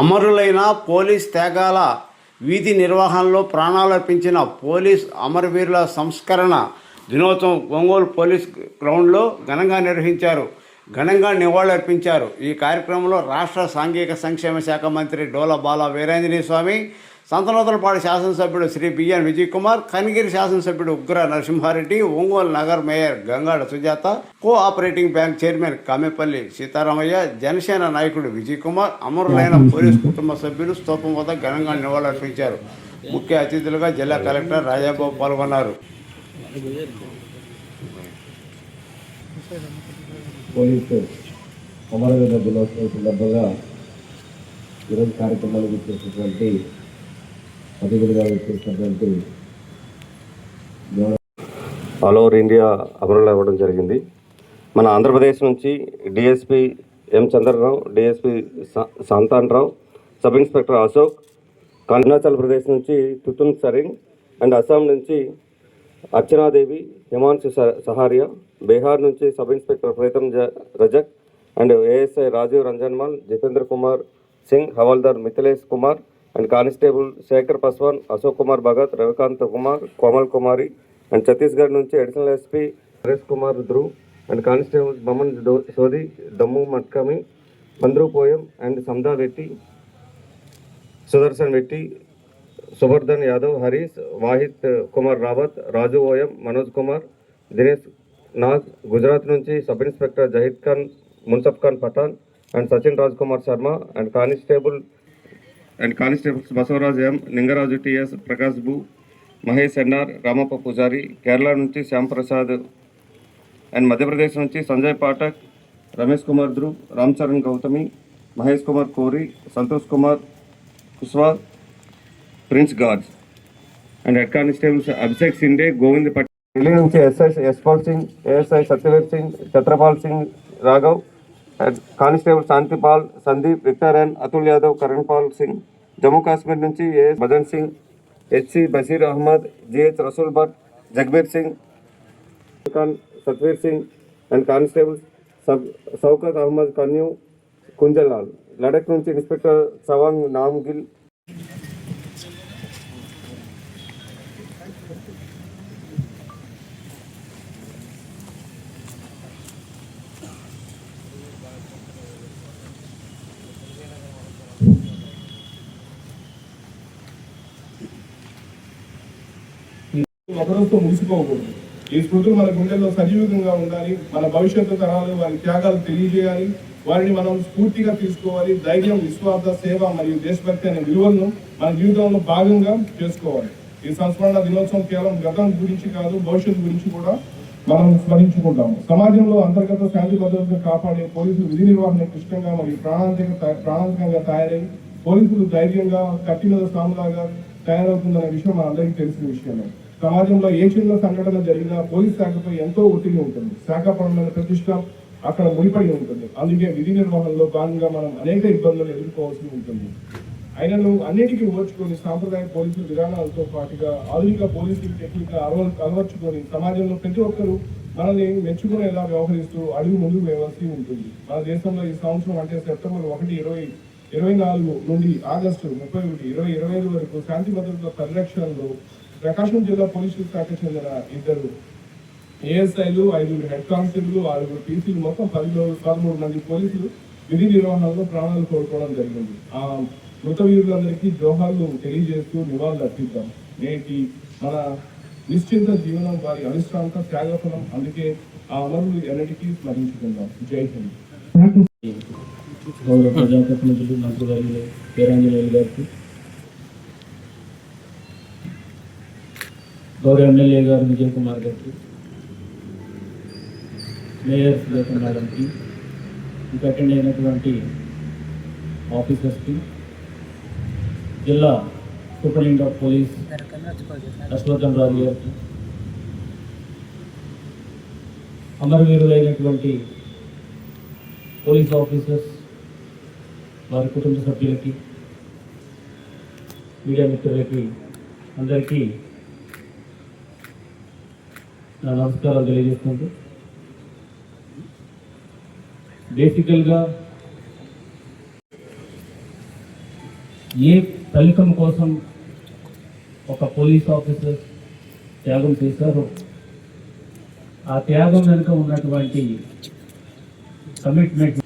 అమరులైన పోలీస్ త్యాగాల వీధి నిర్వహణలో ప్రాణాలర్పించిన పోలీస్ అమరవీరుల సంస్కరణ దినోత్సవం ఒంగోలు పోలీస్ గ్రౌండ్లో ఘనంగా నిర్వహించారు. ఘనంగా నివాళులర్పించారు. ఈ కార్యక్రమంలో రాష్ట్ర సాంఘిక సంక్షేమ శాఖ మంత్రి డోల బాల వీరాంజనేయ స్వామి, సంతనూతలపాడు శాసనసభ్యుడు శ్రీ బిఎన్ విజయ్ కుమార్, కనిగిరి శాసనసభ్యుడు ఉగ్ర నరసింహారెడ్డి, ఒంగోలు నగర్ mayor Gangada Sujatha, cooperating bank chairman Kamepalli Seetharamaiah, Janasena నాయకుడు విజయ్ కుమార్, అమరులైన పోలీసు కుటుంబ సభ్యులు స్తూపం వద్ద ఘనంగా నివాళులర్పించారు. ముఖ్య అతిథులుగా జిల్లా కలెక్టర్ రాజాబాబు పాల్గొన్నారు. పోలీసు అమరవీరుల దినోత్సవం సందర్భంగా ఈరోజు కార్యక్రమాలు చేసినటువంటి అతిథులుగా చేసినటువంటి ఆల్ ఓవర్ ఇండియా అమరులు అవ్వడం జరిగింది. మన ఆంధ్రప్రదేశ్ నుంచి DSP M Chandrarao, DSP శాంతాన్రావు, sub inspector Ashok, Arunachal Pradesh నుంచి తుతున్ సరింగ్ అండ్ అస్సాం నుంచి అర్చనాదేవి, హిమాంశు సహారియా, బీహార్ నుంచి sub inspector Pritam Rajak and ASI Rajiv Ranjanmal, Jitendra Kumar Singh, havildar Mithilesh Kumar and constable Shekhar Paswan, Ashok Kumar Bhagat, Ravikant Kumar, Komal Kumari and Chhattisgarh నుంచి additional SP Naresh Kumar Dhruv and constable Maman Sodi, Dammu మట్కమి, పంద్రు poem and సందా వెట్టి, సుదర్శన్ వెట్టి, సువర్ధన్ యాదవ్, హరీష్, వాహిద్ కుమార్ రావత్, రాజు ఓయం, మనోజ్ కుమార్, దినేష్ నాగ్, గుజరాత్ నుంచి sub inspector Zahid Khan, Munsaf Khan Pathan and Sachin Raj Kumar Sharma and constables Basavaraj M, Ningaraju TS, Prakash బు, మహేష్ ఎన్ఆర్, రామప్ప పూజారి, కేరళ నుంచి శ్యామ్ ప్రసాద్ అండ్ మధ్యప్రదేశ్ నుంచి Sanjay Pathak, Ramesh Kumar Dhruv, Ram Charan Gautami, Mahesh Kumar Kori, Santosh Kumar కుస్వా, prince guards and head constables Abhishek Shinde, Govind Patel. Delhi నుంచి SI Yashpal Singh, ASI Satyaveer Singh, Chhatrapal Singh Raghav, head constable Shantipal, Sandeep, Victor N, Atul Yadav, Karanpal Singh. Jammu Kashmir నుంచి AS Bhajan Singh, HC Bashir Ahmed, GH Rasool Bhat, Jagbir Singh, Satveer Singh and constable Saukat Ahmed Kanyu, కుంజలాల్. Ladakh నుంచి ఇన్స్పెక్టర్ సవాంగ్ నామ్గిల్. ఒకరోజుతో ముగిసిపోకూడదు. ఈ స్మృతులు మన గుండెల్లో సజీవంగా ఉండాలి. మన భవిష్యత్తు తరాలు వారి త్యాగాలు తెలియజేయాలి. వారిని మనం స్ఫూర్తిగా తీసుకోవాలి. ధైర్యం, విశ్వాస, సేవ మరియు దేశభక్తి అనే విలువలను మన జీవితంలో భాగంగా చేసుకోవాలి. ఈ సంస్మరణ దినోత్సవం కేవలం గతం గురించి కాదు, భవిష్యత్తు గురించి కూడా మనం స్మరించుకుంటాము. సమాజంలో అంతర్గత శాంతి భద్రతను కాపాడే పోలీసులు విధి నిర్వహణ క్లిష్టంగా మరియు ప్రాణాంతకంగా తయారై పోలీసులు ధైర్యంగా కత్తి మీద సాములాగా తయారవుతుందనే విషయం మనందరికీ తెలిసిన విషయమే. సమాజంలో ఏ చిన్న సంఘటన జరిగినా పోలీస్ శాఖపై ఎంతో ఒత్తిడి ఉంటుంది. శాఖాపరమైన ప్రతిష్ట అక్కడ ముడిపడి ఉంటుంది. అందుకే విధి నిర్వహణలో భాగంగా మనం అనేక ఇబ్బందులు ఎదుర్కోవాల్సి ఉంటుంది. అయినను అన్నిటికీ ఓర్చుకొని సాంప్రదాయ పోలీసుల విధానాలతో పాటుగా ఆధునిక పోలీసింగ్ టెక్నిక్ అలవర్చుకొని సమాజంలో ప్రతి ఒక్కరూ మనల్ని మెచ్చుకునేలా వ్యవహరిస్తూ అడుగు ముందుకు వేయవలసి ఉంటుంది. మన దేశంలో ఈ సంవత్సరం అంటే సెప్టెంబర్ 1, 2024 నుండి ఆగస్టు 31, 2025 వరకు శాంతి భద్రతల పరిరక్షణలో ప్రకాశం జిల్లా పోలీసు శాఖకు చెందిన 2 ఏఎస్ఐలు, 5 హెడ్ కానిస్టేబుల్, 6 పీసీలు, మొత్తం 13 మంది పోలీసులు విధి నిర్వహణలో ప్రాణాలు కోల్పోవడం జరిగింది. ఆ మృత వీరులందరికీ జోహార్లు తెలియజేస్తూ నివాళులు అర్పిద్దాం. నేటి మన నిశ్చింత జీవనం వారి అవిశ్రాంత త్యాగఫలం. అందుకే ఆ అమరులు ఎన్నటికీ స్మరించుకుందాం. జై హింద్. గౌరవ ప్రజాప్రతినిధులు, మంత్రివర్యులు వీరాంజనేయులు గారికి, గౌరవ ఎమ్మెల్యే గారు విజయ్ కుమార్ గారికి, మేయర్ సుజాత మేడంకి, ఇంకా అటెండ్ అయినటువంటి ఆఫీసర్స్కి, జిల్లా సూపరింటెండెంట్ ఆఫ్ పోలీస్ అశ్వత్థన్ రాజు గారికి, అమరవీరులైనటువంటి పోలీస్ ఆఫీసర్స్, వారి కుటుంబ సభ్యులకి, మీడియా మిత్రులకి అందరికీ నా నమస్కారాలు తెలియజేసుకుంటూ, బేసికల్గా ఏ ఫలితం కోసం ఒక పోలీస్ ఆఫీసర్ త్యాగం చేశారో ఆ త్యాగం వెనుక ఉన్నటువంటి కమిట్మెంట్,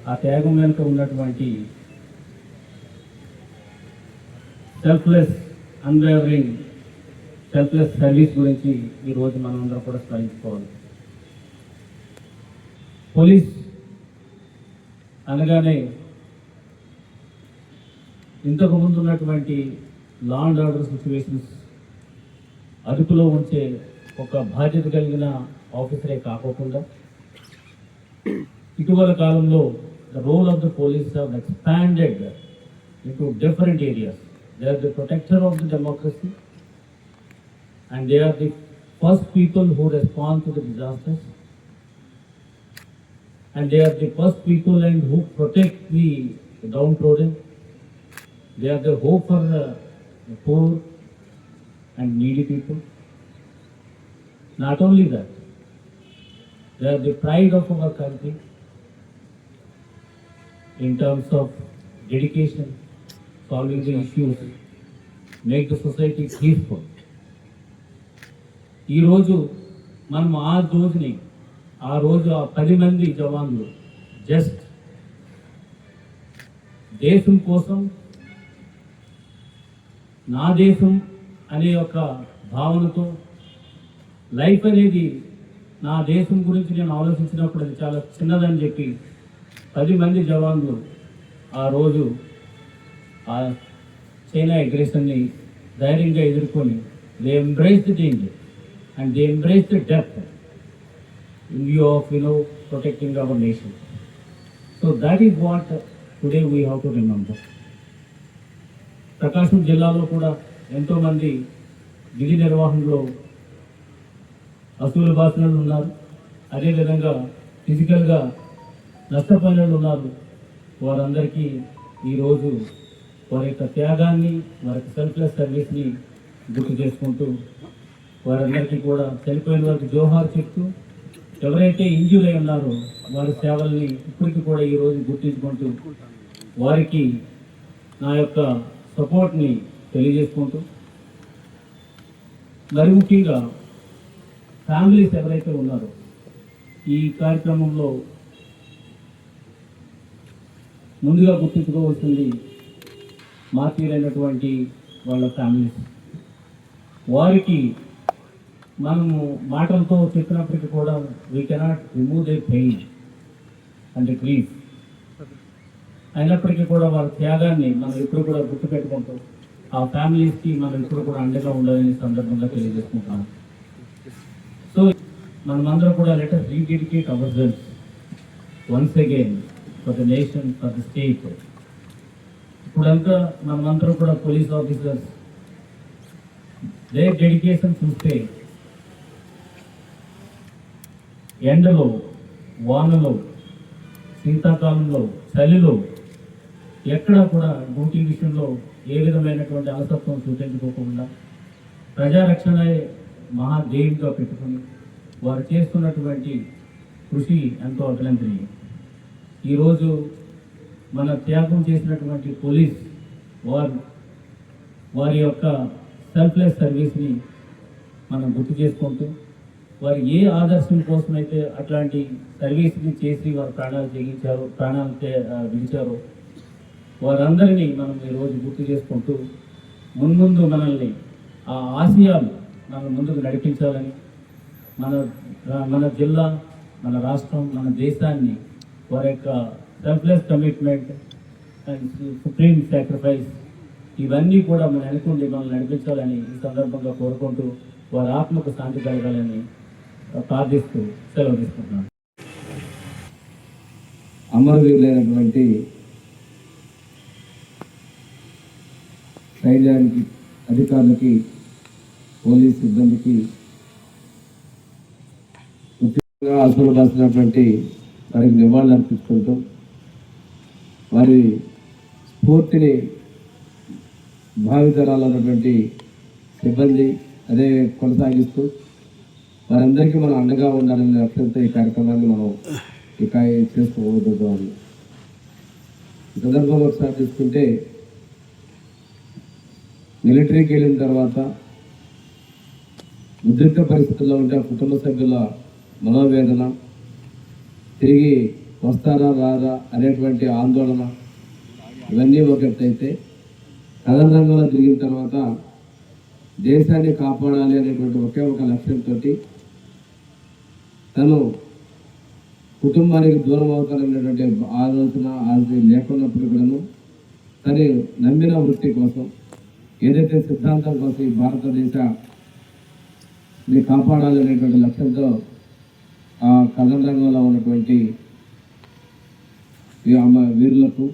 ఆ త్యాగం వెనుక ఉన్నటువంటి సెల్ఫ్లెస్ అన్వేవరింగ్ సెల్ఫ్లెస్ సర్వీస్ గురించి ఈరోజు మనం అందరం కూడా స్మరించుకోవాలి. పోలీస్ అనగానే ఇంతకు ముందు ఉన్నటువంటి లా అండ్ ఆర్డర్ సిచ్యువేషన్స్ అదుపులో ఉంచే ఒక బాధ్యత కలిగిన ఆఫీసరే కాకోకుండా ఇటీవల కాలంలో the role of the police have expanded into different areas. They are the protector of the democracy and they are the first people who respond to the disasters and they are the first people and who protect the downtrodden. They are the hope for the poor and needy people. Not only that, they are the pride of our country in terms of dedication, solving the issues, make the society peaceful. ఈ రోజు మనం ఆ రోజు 10 మంది జవాన్లు just దేశం కోసం, నా దేశం అనే ఒక భావనతో, లైఫ్ అనేది నా దేశం గురించి నేను ఆలోచించినప్పుడు అది చాలా చిన్నదని చెప్పి 10 మంది జవాన్లు ఆ రోజు ఆ చైనా అగ్రెషన్ని ధైర్యంగా ఎదుర్కొని they embrace the danger and they embrace the death in view of protecting our nation. So that is what today we have to remember. Prakasam జిల్లాలో కూడా ఎంతోమంది విధి నిర్వహణలో అసూలు బాసిన వాళ్ళు ఉన్నారు, అదేవిధంగా ఫిజికల్గా నష్టపోయిన వాళ్ళు ఉన్నారు. వారందరికీ ఈరోజు వారి యొక్క త్యాగాన్ని, వారి యొక్క సెల్ఫ్లెస్ సర్వీస్ని గుర్తు చేసుకుంటూ వారందరికీ కూడా చనిపోయిన వారికి జోహార్ చెప్తూ, ఎవరైతే ఇంజ్యూర్ అయి ఉన్నారో వారి సేవల్ని ఇప్పటికీ కూడా ఈరోజు గుర్తించుకుంటూ వారికి నా యొక్క సపోర్ట్ని తెలియజేసుకుంటూ, మరి ముఖ్యంగా ఫ్యామిలీస్ ఎవరైతే ఉన్నారో ఈ కార్యక్రమంలో ముందుగా గుర్తించుకోవాల్సింది మార్తీలైనటువంటి వాళ్ళ ఫ్యామిలీస్. వారికి మనము మాటలతో చెప్పినప్పటికీ కూడా we cannot remove they pain and grief. అయినప్పటికీ కూడా వారి త్యాగాన్ని మనం ఎప్పుడు కూడా గుర్తుపెట్టుకుంటూ ఆ ఫ్యామిలీస్కి మనం ఎప్పుడు కూడా అండగా ఉండాలని సందర్భంగా తెలియజేసుకుంటాం. సో మనమందరం కూడా let us rededicate ourselves once again for the nation, for the state. ఇప్పుడంతా మనమందరం కూడా పోలీస్ ఆఫీసర్స్ దేర్ డెడికేషన్ చూస్తే ఎండలో, వానలో, శీతాకాలంలో, చలిలో ఎక్కడా కూడా డ్యూటీ విషయంలో ఏ విధమైనటువంటి అలసత్వం చూపించుకోకుండా ప్రజారక్షణే మహాదేవిగా పెట్టుకుని వారు చేస్తున్నటువంటి కృషి ఎంతో అభినందనీయం. ఈరోజు మన త్యాగం చేసినటువంటి పోలీస్ వారి యొక్క సెల్ఫ్లెస్ సర్వీస్ని మనం గుర్తు చేసుకుంటూ, వారు ఏ ఆదర్శం కోసమైతే అట్లాంటి సర్వీస్ని చేసి వారు ప్రాణాలు విడిచారో వారందరినీ మనం ఈరోజు గుర్తు చేసుకుంటూ మున్ముందు మనల్ని ఆ ఆశయాలు మనం ముందుకు నడిపించాలని, మన జిల్లా, మన రాష్ట్రం, మన దేశాన్ని వారి యొక్క selfless commitment and supreme sacrifice ఇవన్నీ కూడా మన వెనుకుండి మనల్ని నడిపించాలని ఈ సందర్భంగా కోరుకుంటూ వారి ఆత్మకు శాంతి కలగాలని ప్రార్థిస్తూ సెలవు తీసుకుంటున్నాను. అమరవీరులైనటువంటి సైన్యానికి, అధికారులకి, పోలీస్ సిబ్బందికి, ముఖ్యంగా అసలు రాసినటువంటి వారికి నివాళులు అర్పించుకుంటూ వారి స్ఫూర్తిని భావితరాలన్నటువంటి సిబ్బంది అదే కొనసాగిస్తూ వారందరికీ మనం అండగా ఉండాలనే లక్ష్యంతో ఈ కార్యక్రమాన్ని మనం చేసుకోబోతున్నాం. ఈ సందర్భంలో ఒకసారి తీసుకుంటే మిలిటరీకి వెళ్ళిన తర్వాత ఉద్రిక్త పరిస్థితుల్లో ఉంటే ఆ కుటుంబ సభ్యుల మనోవేదన, తిరిగి వస్తారా రారా అనేటువంటి ఆందోళన, ఇవన్నీ ఒక ఎత్తైతే కథన రంగంలో తిరిగిన తర్వాత దేశాన్ని కాపాడాలి అనేటువంటి ఒకే ఒక లక్ష్యంతో తను కుటుంబానికి దూరం అవుతారనేటువంటి ఆలోచన అది లేకున్నప్పుడు కూడాను తను నమ్మిన వృత్తి కోసం, ఏదైతే సిద్ధాంతం కోసం ఈ భారతదేశాన్ని కాపాడాలనేటువంటి లక్ష్యంతో ఆ కథన రంగంలో ఉన్నటువంటి ఈ వీరులకు,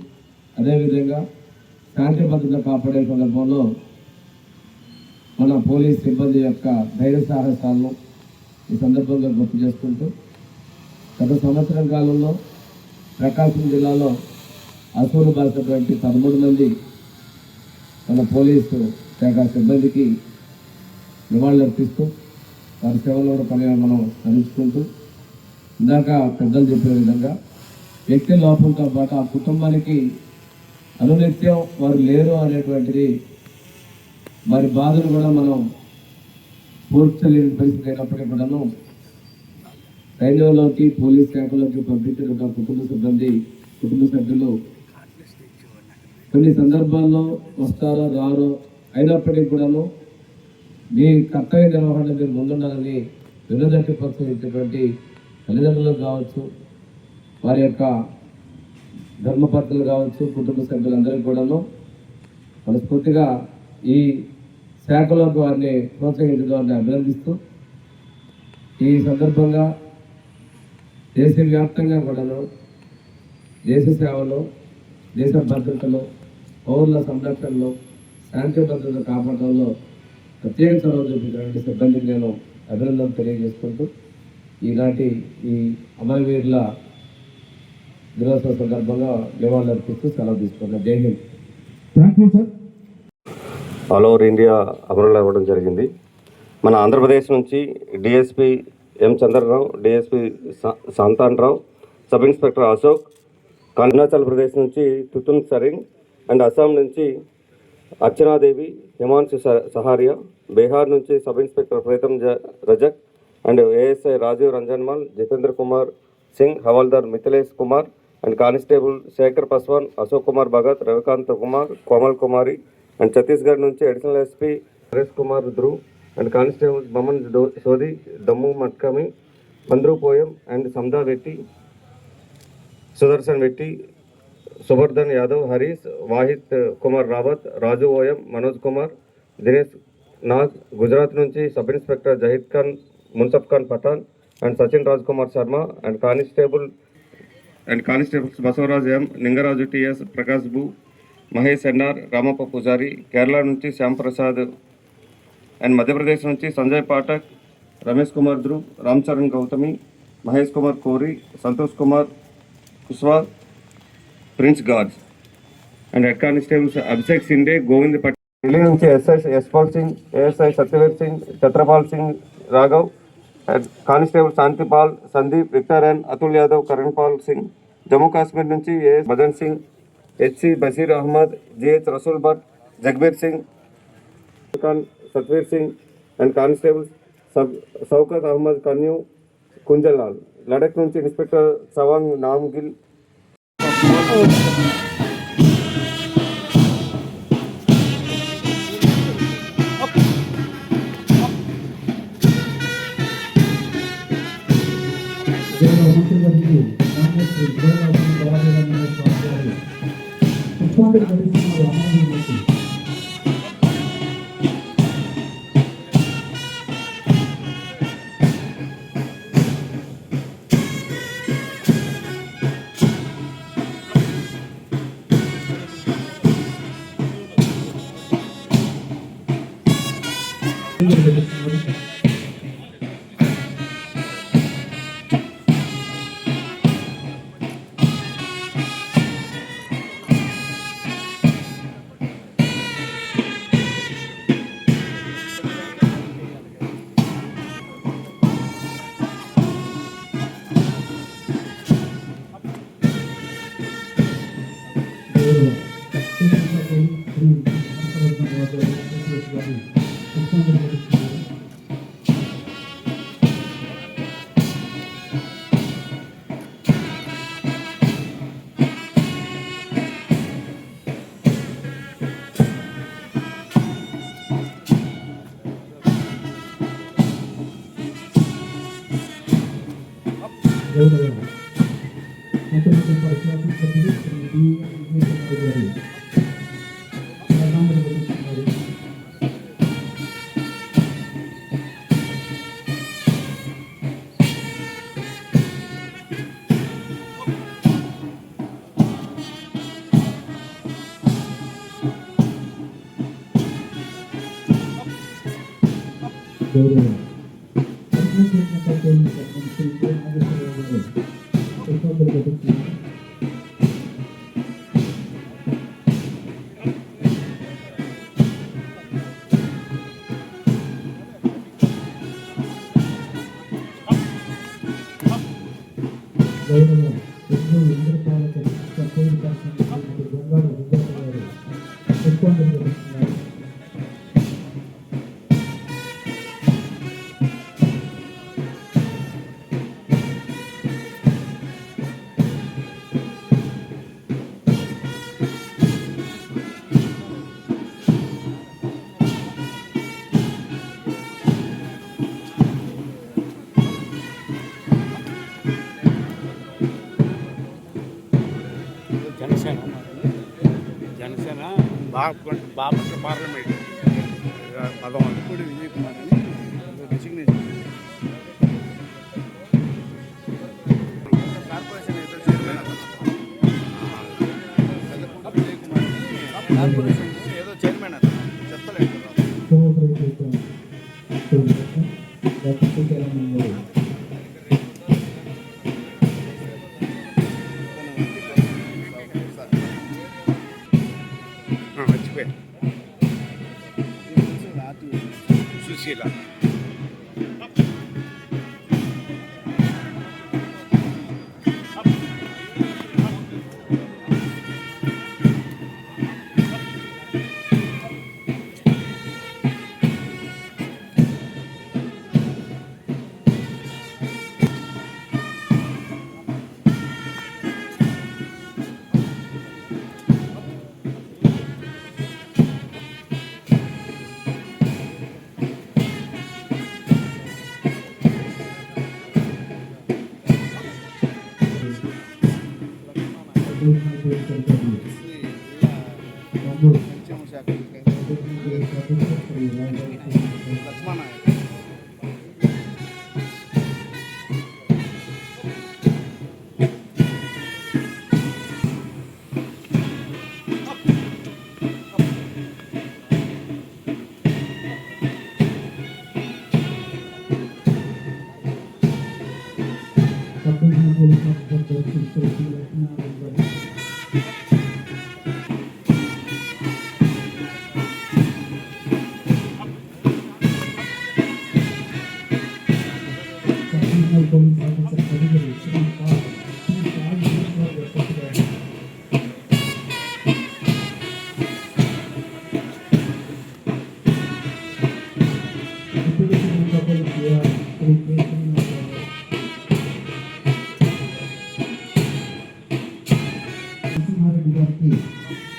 అదేవిధంగా శాంతి భద్రత కాపాడే సందర్భంలో మన పోలీస్ సిబ్బంది యొక్క ధైర్య సాహసాలను ఈ సందర్భంగా గుర్తు చేసుకుంటూ, గత సంవత్సరం కాలంలో ప్రకాశం జిల్లాలో అసూలు బాసినటువంటి 13 మంది మన పోలీసు శాఖ సిబ్బందికి నివాళులర్పిస్తూ వారి సేవలో పని మనం స్మరించుకుంటూ, ఇందాక పెద్దలు చెప్పిన విధంగా వ్యక్తి లోపంతో పాటు ఆ కుటుంబానికి అనునిత్యం వారు లేరు అనేటువంటిది వారి బాధను కూడా మనం పూడ్చలేని పరిస్థితి అయినప్పటికీ కూడాను సైన్యంలోకి, పోలీస్ శాఖలోకి పంపించిన కుటుంబ సభ్యులు కొన్ని సందర్భాల్లో వస్తారో రారో అయినప్పటికీ కూడాను మీ కర్తవ్య నిర్వహణ మీరు ముందుండాలని వినదట్టి ప్రోత్సహించేటువంటి తల్లిదండ్రులకు కావచ్చు, వారి యొక్క ధర్మపత్రులు కావచ్చు, కుటుంబ సభ్యులందరికీ కూడాను మనస్ఫూర్తిగా ఈ శాఖలోకి వారిని ప్రోత్సహించడాన్ని అభినందిస్తూ, ఈ సందర్భంగా దేశవ్యాప్తంగా కూడాను దేశ సేవలో, దేశ భద్రతలో, పౌరుల సంరక్షణలో, శాంతి భద్రత కాపాడంలో ప్రత్యేక చొరవ చూపించినటువంటి సిబ్బందికి నేను అభినందనలు తెలియజేసుకుంటూ ఈనాటి ఈ అమరవీరుల దినోత్సవ సందర్భంగా నివాళులర్పిస్తూ సెలవు తీసుకున్నాను. జై హింద్. ఆల్ ఓవర్ ఇండియా అమరులు అవ్వడం జరిగింది. మన ఆంధ్రప్రదేశ్ నుంచి DSP M Chandrarao, DSP శాంతాన్రావు, sub inspector Ashok, Arunachal Pradesh నుంచి తుతున్ సరింగ్ అండ్ అస్సాం నుంచి అర్చనాదేవి, హిమాంశు సహారియా, బీహార్ నుంచి sub inspector Pritam Rajak and ASI Rajiv Ranjanmal, Jitendra Kumar Singh, havildar Mithilesh Kumar and constable Shekhar Paswan, Ashok Kumar Bhagat, Ravikant Kumar, Komal Kumari and Chhattisgarh నుంచి additional SP Naresh Kumar Dhruv and constable Baman Sodi, Dammu మట్కమి, మంద్రు poem and సందా వెట్టి, సుదర్శన్ వెట్టి, సుబర్ధన్ యాదవ్, హరీష్, వాహిద్ కుమార్ రావత్, రాజు ఓయం, మనోజ్ కుమార్, దినేష్ నాగ్, గుజరాత్ నుంచి sub inspector Zahid Khan, Munsaf Khan Pathan and Sachin Raj Kumar Sharma and constables Basavaraj M, Ningaraju TS, Prakash బు, మహేష్ ఎన్ఆర్, రామప్ప పూజారి, కేరళ నుంచి శ్యామ్ ప్రసాద్ అండ్ మధ్యప్రదేశ్ నుంచి Sanjay Pathak, Ramesh Kumar Dhruv, Ram Charan Gautami, Mahesh Kumar Kori, Santosh Kumar కుస్వా, prince guards and head constables Abhishek Shinde, Govind Patel. Delhi నుంచి SI Yashpal Singh, ASI Satyaveer Singh, Chhatrapal Singh Raghav, head constable Shantipal, Sandeep, Victor N, Atul Yadav, Karan Pal Singh. Jammu Kashmir నుంచి AS Madan Singh, HC Bashir Ahmed, GH Rasool Bhat, Jagbir Singh Khan, Satvir Singh and constables Shaukat Ahmed Kanyu, కుంజలాల్. Ladakh నుంచి ఇన్స్పెక్టర్ చవాంగ్ నామ్గిల్. పుష్పాంజలి ఘటిస్తున్నారు. గౌరవ మంత్రివర్గ పరిశ్రమ సభ్యులు శ్రీ డి. విఘ్నేశ్వరరావు గారు శ్రద్ధాంజలి ఘటిస్తున్నారు. గౌరవ జనసేన బాపట్ల పార్లమెంట్ పదం ఇప్పుడు విజయ్ కుమార్ అని రిజిగ్నేషన్ కార్పొరేషన్ ఏదో చైర్మన్ కార్పొరేషన్ ఏదో చైర్మన్ అతను చెప్పలేదు మర్చిపోయాను సుశీల లక్ష్మణ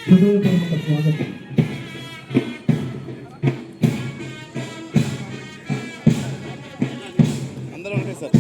హృదయపూర్వక స్వాగతం. అందరూ ఉంటాయి సార్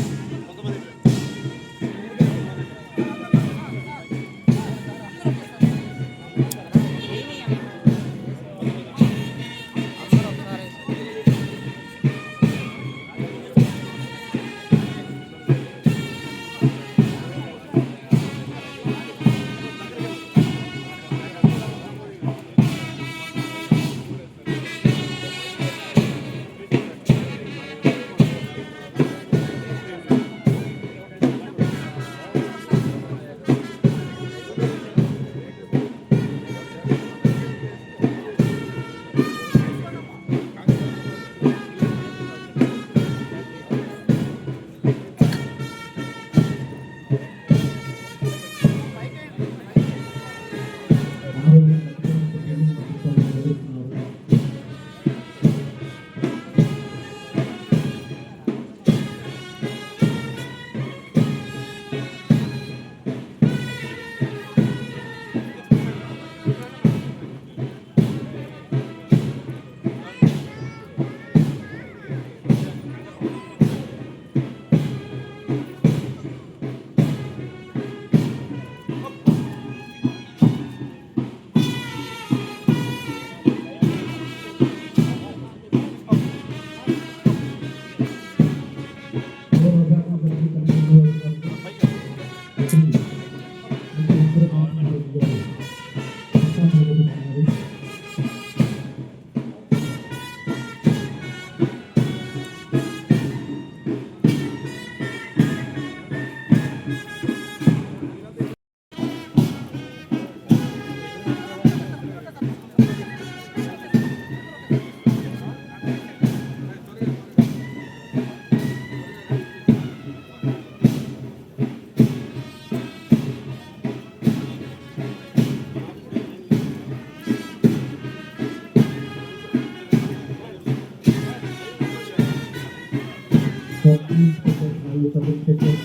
ఇన్స్పెక్టర్ మరియు సబ్ ఇన్స్పెక్టర్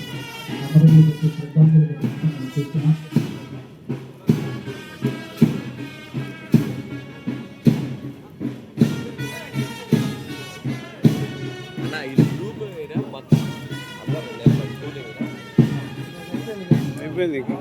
అమరవీరులకు శ్రద్ధాంజలి ఘటించడం చేస్తున్నాం. అయిపోయింది ఇంకా.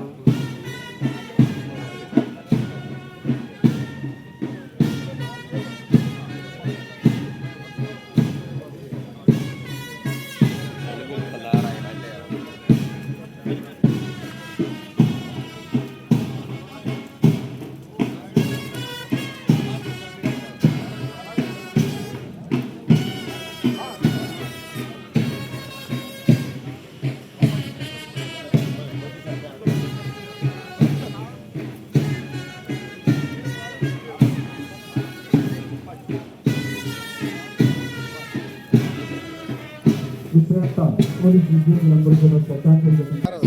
విశ్రాంత పోలీస్ ఉద్యోగులందరూ కూడా శ్రద్ధాంజలి ఘటించారు.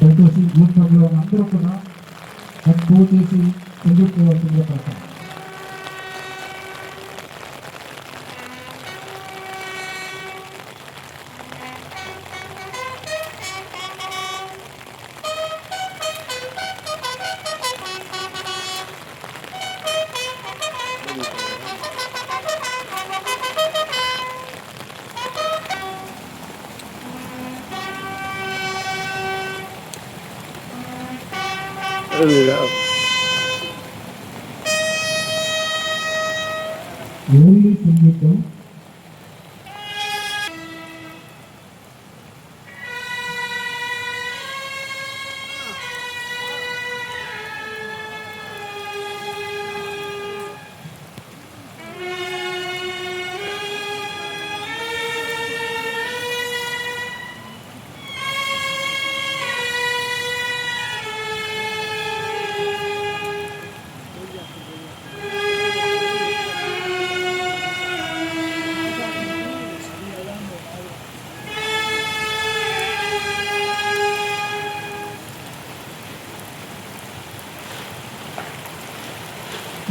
దయచేసి గ్రూప్లో అందరూ కూడా పూజ చేసి చదువుకోవాల్సిందిగా పడతారు. ఓన్లీ సంగీతం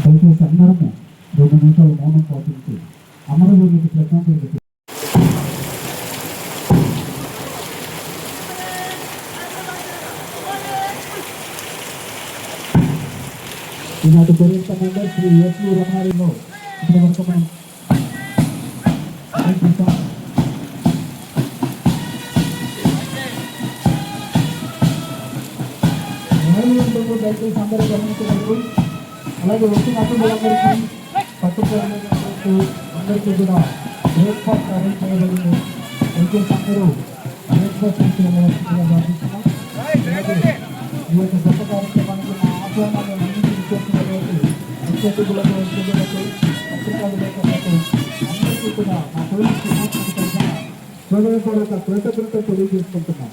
దయచేసి అందరము 2 నిమిషాలు మౌనం పాటించి అమరవీరులకు శ్రద్ధాంజలి ఘటించారు. ఈనాటి కొరియన్ కమాండర్ శ్రీ ఎస్వి రమణారిలో ఇప్పటి వరకు మనం దయచేసి అందరూ గమనించగలరు. అలాగే వచ్చిన అతిథులందరికీ పట్టుకోవడానికి అందరికీ కూడా బ్రేక్ఫాస్ట్ అరేంజ్ చేయబడింది. దయచేసి అందరూ బ్రేక్ఫాస్ట్ చేయవలసిందిగా భావిస్తున్నాం. అలాగే ఈ యొక్క గొప్ప కార్యక్రమానికి మా ఆహ్వానాన్ని అన్నింటినీ చేస్తున్నటువంటి ముఖ్య అతిథులకు ఉద్యోగులకు పత్రికా విలేకరులకు అందరికీ కూడా మా పోలీసు హృదయపూర్వక కృతజ్ఞత తెలియజేసుకుంటున్నాం.